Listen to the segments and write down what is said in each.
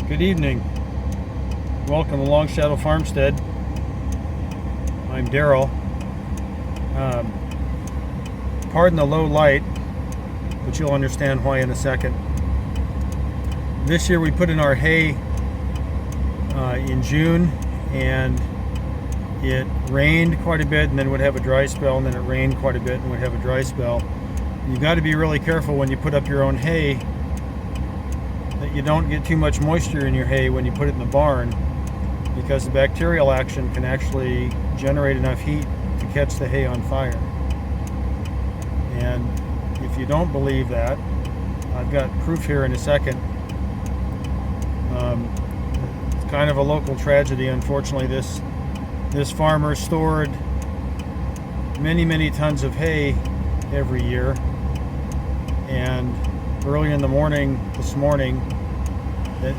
Good evening. Welcome to Long Shadow Farmstead. I'm Daryl. Pardon the low light, but you'll understand why in a second. This year we put in our hay in June, and it rained quite a bit and then would have a dry spell, and then it rained quite a bit and would have a dry spell. You've got to be really careful when you put up your own hay that you don't get too much moisture in your hay when you put it in the barn, because the bacterial action can actually generate enough heat to catch the hay on fire. And if you don't believe that, I've got proof here in a second. It's kind of a local tragedy, unfortunately. This farmer stored many tons of hay every year, and early in the morning this morning,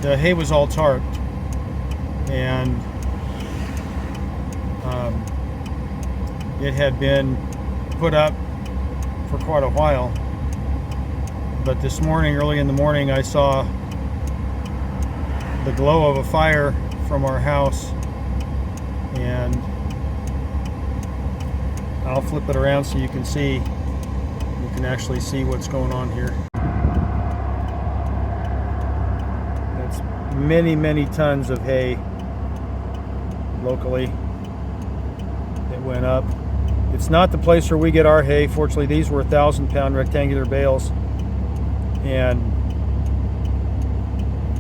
the hay was all tarped, and it had been put up for quite a while. But this morning, early in the morning, I saw the glow of a fire from our house, and I'll flip it around so you can see. You can actually see what's going on here. That's many tons of hay locally that went up. It's not the place where we get our hay. Fortunately, these were 1,000-pound rectangular bales, and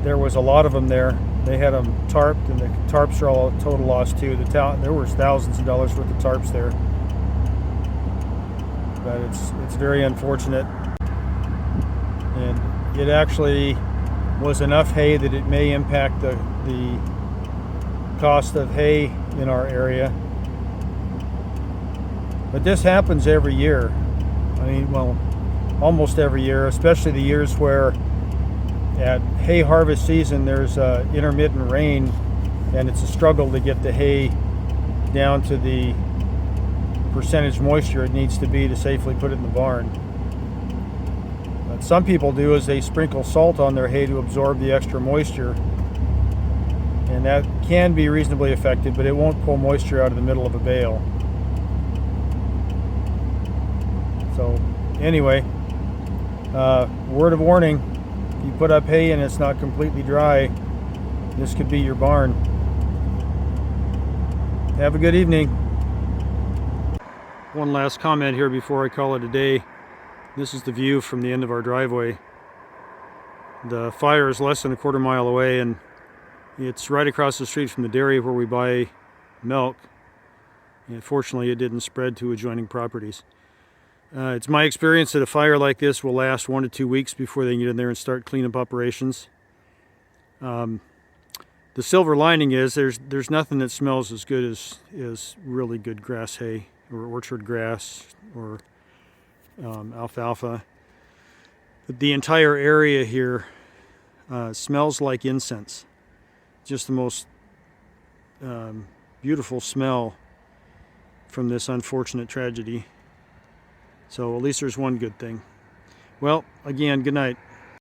there was a lot of them there. They had them tarped, and the tarps are all a total loss too. There was thousands of dollars worth of tarps there, but it's very unfortunate. And it actually was enough hay that it may impact the cost of hay in our area. But this happens every year. I mean, well, almost every year, especially the years where at hay harvest season there's intermittent rain, and it's a struggle to get the hay down to the percentage moisture it needs to be to safely put it in the barn. What some people do is they sprinkle salt on their hay to absorb the extra moisture, and that can be reasonably effective, but it won't pull moisture out of the middle of a bale. So anyway, word of warning: if you put up hay and it's not completely dry, this could be your barn. Have a good evening. One last comment here before I call it a day. This is the view from the end of our driveway. The fire is less than a quarter mile away, and it's right across the street from the dairy where we buy milk. And fortunately, it didn't spread to adjoining properties. It's my experience that a fire like this will last 1 to 2 weeks before they can get in there and start cleanup operations. The silver lining is there's nothing that smells as good as really good grass hay, or orchard grass, or alfalfa. The entire area here smells like incense. Just the most beautiful smell from this unfortunate tragedy. So at least there's one good thing. Well, again, good night.